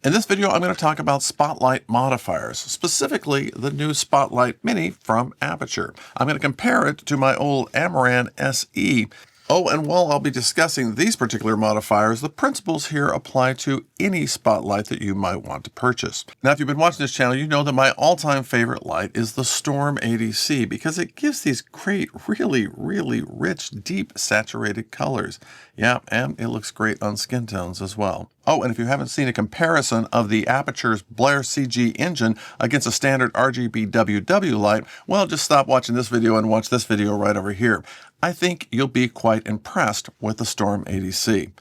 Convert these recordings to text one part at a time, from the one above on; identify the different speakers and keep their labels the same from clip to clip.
Speaker 1: In this video, I'm going to talk about spotlight modifiers, specifically the new Spotlight Mini from Aputure. I'm going to compare it to my old Amaran SE. Oh, and while I'll be discussing these particular modifiers, the principles here apply to any spotlight that you might want to purchase. Now, if you've been watching this channel, you know that my all-time favorite light is the Storm ADC because it gives these great, really rich, deep saturated colors. Yeah, and it looks great on skin tones as well. Oh, and if you haven't seen a comparison of the Aputure's Blair CG engine against a standard RGBWW light, well, just stop watching this video and watch this video right over here. I think you'll be quite impressed with the Storm ADC.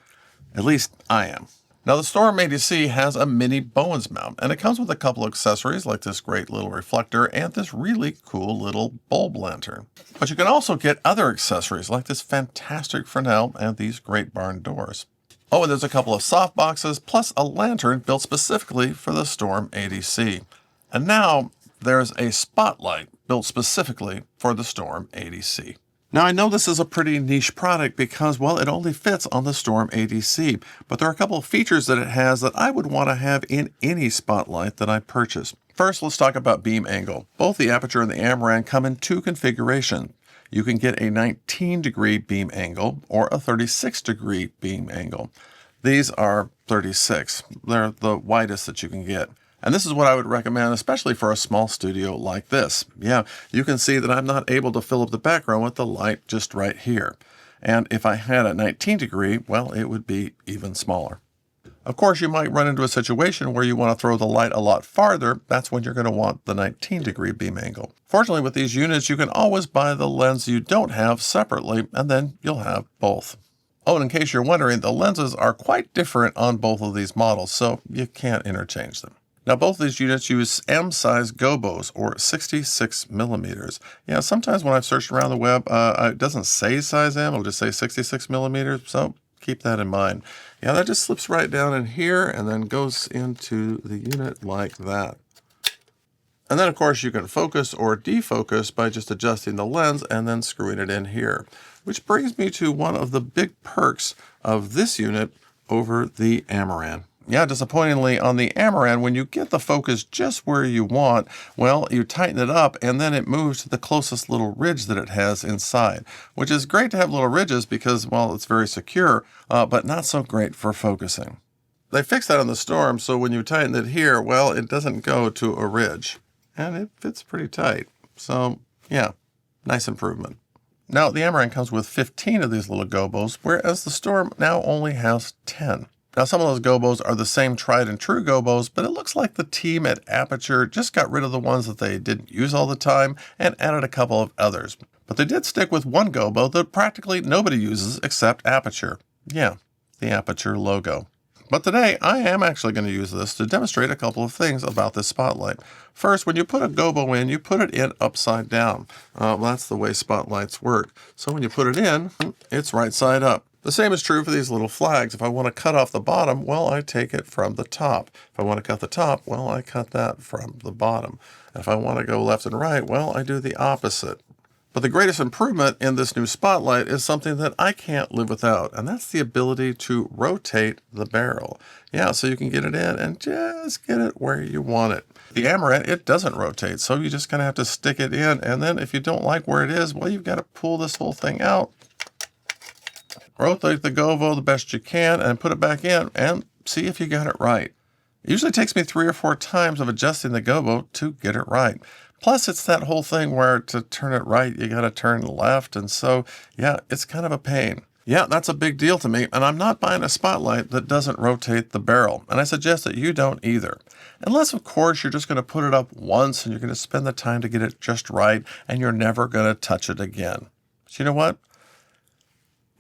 Speaker 1: At least I am. Now, the Storm ADC has a mini Bowens mount, and it comes with a couple of accessories like this great little reflector and this really cool little bulb lantern. But you can also get other accessories like this fantastic Fresnel and these great barn doors. Oh, and there's a couple of soft boxes plus a lantern built specifically for the Storm ADC. And now there's a spotlight built specifically for the Storm ADC. Now, I know this is a pretty niche product because, well, it only fits on the Storm ADC, but there are a couple of features that it has that I would want to have in any spotlight that I purchase. First, let's talk about beam angle. Both the Aputure and the Amaran come in two configurations. You can get a 19-degree beam angle or a 36-degree beam angle. These are 36. They're the widest that you can get. And this is what I would recommend, especially for a small studio like this. Yeah, you can see that I'm not able to fill up the background with the light just right here. And if I had a 19-degree, well, it would be even smaller. Of course, you might run into a situation where you want to throw the light a lot farther. That's when you're going to want the 19-degree beam angle. Fortunately, with these units, you can always buy the lens you don't have separately, and then you'll have both. Oh, and in case you're wondering, the lenses are quite different on both of these models, so you can't interchange them. Now, both of these units use M-size Gobos, or 66 millimeters. Yeah, sometimes when I've searched around the web, it doesn't say size M, it'll just say 66 millimeters, so keep that in mind. Yeah, that just slips right down in here and then goes into the unit like that. And then, of course, you can focus or defocus by just adjusting the lens and then screwing it in here. Which brings me to one of the big perks of this unit over the Amaran. Yeah, disappointingly, on the Amaran, when you get the focus just where you want, well, you tighten it up and then it moves to the closest little ridge that it has inside, which is great to have little ridges because, well, it's very secure, but not so great for focusing. They fixed that on the Storm, so when you tighten it here, well, it doesn't go to a ridge, and it fits pretty tight. So, yeah, nice improvement. Now, the Amaran comes with 15 of these little Gobos, whereas the Storm now only has 10. Now, some of those Gobos are the same tried and true Gobos, but it looks like the team at Aputure just got rid of the ones that they didn't use all the time and added a couple of others. But they did stick with one Gobo that practically nobody uses except Aputure. Yeah, the Aputure logo. But today, I am actually going to use this to demonstrate a couple of things about this spotlight. First, when you put a Gobo in, you put it in upside down. Well, that's the way spotlights work. So when you put it in, it's right side up. The same is true for these little flags. If I want to cut off the bottom, well, I take it from the top. If I want to cut the top, well, I cut that from the bottom. If I want to go left and right, well, I do the opposite. But the greatest improvement in this new spotlight is something that I can't live without, and that's the ability to rotate the barrel. Yeah, so you can get it in and just get it where you want it. The Amaran, it doesn't rotate, so you just kind of have to stick it in, and then if you don't like where it is, well, you've got to pull this whole thing out, rotate the Gobo the best you can, and put it back in, and see if you got it right. It usually takes me 3 or 4 times of adjusting the Gobo to get it right. Plus, it's that whole thing where to turn it right, you got to turn left. And so, yeah, it's kind of a pain. Yeah, that's a big deal to me. And I'm not buying a spotlight that doesn't rotate the barrel. And I suggest that you don't either. Unless, of course, you're just going to put it up once and you're going to spend the time to get it just right. And you're never going to touch it again. But you know what?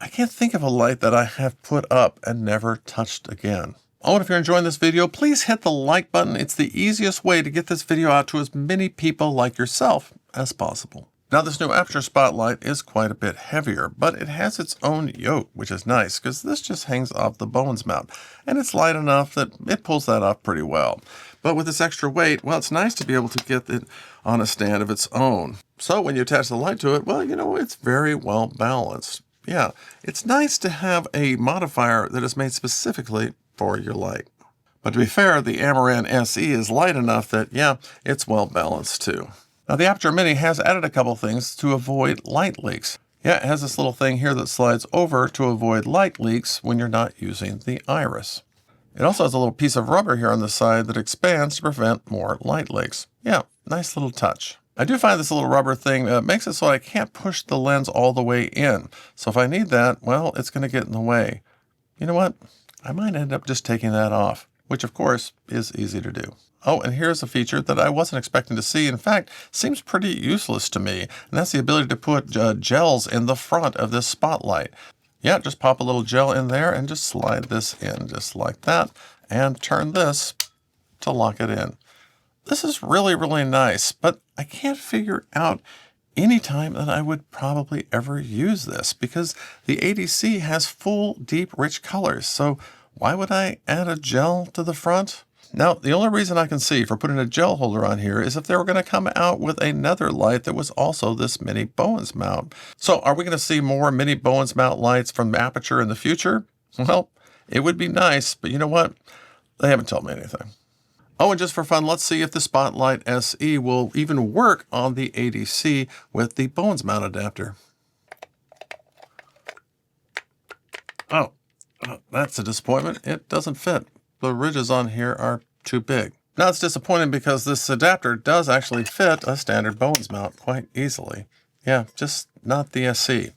Speaker 1: I can't think of a light that I have put up and never touched again. Oh, and if you're enjoying this video, please hit the like button. It's the easiest way to get this video out to as many people like yourself as possible. Now, this new Aputure Spotlight is quite a bit heavier, but it has its own yoke, which is nice because this just hangs off the Bowens mount, and it's light enough that it pulls that off pretty well. But with this extra weight, well, it's nice to be able to get it on a stand of its own. So when you attach the light to it, well, you know, it's very well balanced. Yeah, it's nice to have a modifier that is made specifically for your light. But to be fair, the Amaran SE is light enough that, yeah, it's well balanced too. Now the Aputure Mini has added a couple things to avoid light leaks. Yeah, it has this little thing here that slides over to avoid light leaks when you're not using the iris. It also has a little piece of rubber here on the side that expands to prevent more light leaks. Yeah, nice little touch. I do find this little rubber thing makes it so I can't push the lens all the way in. So if I need that, well, it's going to get in the way. You know what? I might end up just taking that off, which of course is easy to do. Oh, and here's a feature that I wasn't expecting to see. In fact, seems pretty useless to me. And that's the ability to put gels in the front of this spotlight. Yeah, just pop a little gel in there and just slide this in just like that. And turn this to lock it in. This is really, really nice, but I can't figure out any time that I would probably ever use this because the ADC has full, deep, rich colors. So why would I add a gel to the front? Now, the only reason I can see for putting a gel holder on here is if they were going to come out with another light that was also this mini Bowens mount. So are we going to see more mini Bowens mount lights from Aputure in the future? Well, it would be nice, but you know what? They haven't told me anything. Oh, and just for fun, let's see if the Spotlight SE will even work on the ADC with the Bowens mount adapter. Oh, that's a disappointment. It doesn't fit. The ridges on here are too big. Now it's disappointing because this adapter does actually fit a standard Bowens mount quite easily. Yeah, just not the SE.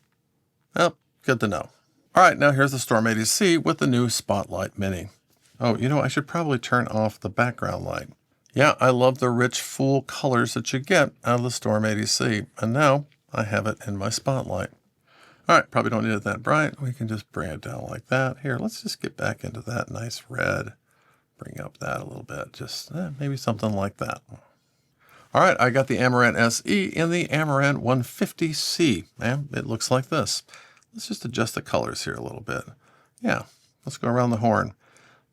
Speaker 1: Well, good to know. All right, now here's the Storm ADC with the new Spotlight Mini. Oh, you know, I should probably turn off the background light. Yeah, I love the rich, full colors that you get out of the Storm ADC. And now I have it in my Spotlight. All right, probably don't need it that bright. We can just bring it down like that. Here, let's just get back into that nice red. Bring up that a little bit. Just maybe something like that. All right, I got the Amaran SE in the Amaran 150C. And it looks like this. Let's just adjust the colors here a little bit. Yeah, let's go around the horn.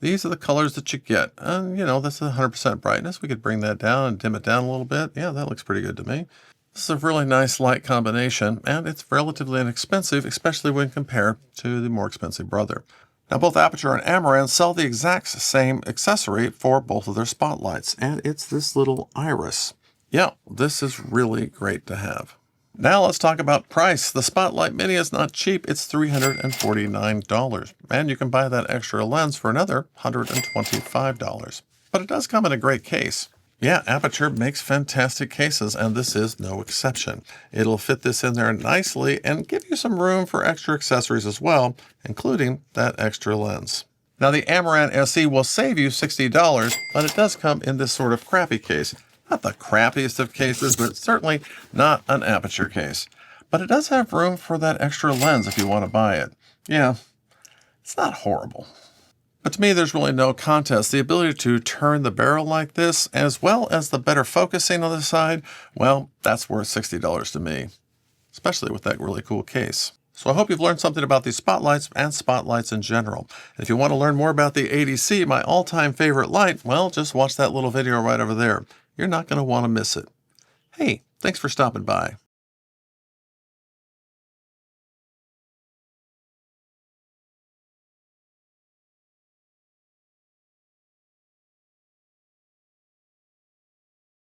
Speaker 1: These are the colors that you get. And, you know, this is 100% brightness. We could bring that down and dim it down a little bit. Yeah, that looks pretty good to me. This is a really nice light combination, and it's relatively inexpensive, especially when compared to the more expensive brother. Now, both Aputure and Amaran sell the exact same accessory for both of their spotlights, and it's this little iris. Yeah, this is really great to have. Now let's talk about price. The Spotlight Mini is not cheap. It's $349, and you can buy that extra lens for another $125. But it does come in a great case. Yeah, Aputure makes fantastic cases, and this is no exception. It'll fit this in there nicely and give you some room for extra accessories as well, including that extra lens. Now, the Amaran SE will save you $60, but it does come in this sort of crappy case. Not the crappiest of cases, but certainly not an Aputure case. But it does have room for that extra lens if you want to buy it. Yeah, it's not horrible. But to me, there's really no contest. The ability to turn the barrel like this, as well as the better focusing on the side, well, that's worth $60 to me, especially with that really cool case. So I hope you've learned something about these spotlights and spotlights in general. And if you want to learn more about the ADC, my all-time favorite light, well, just watch that little video right over there. You're not going to want to miss it. Hey, thanks for stopping by.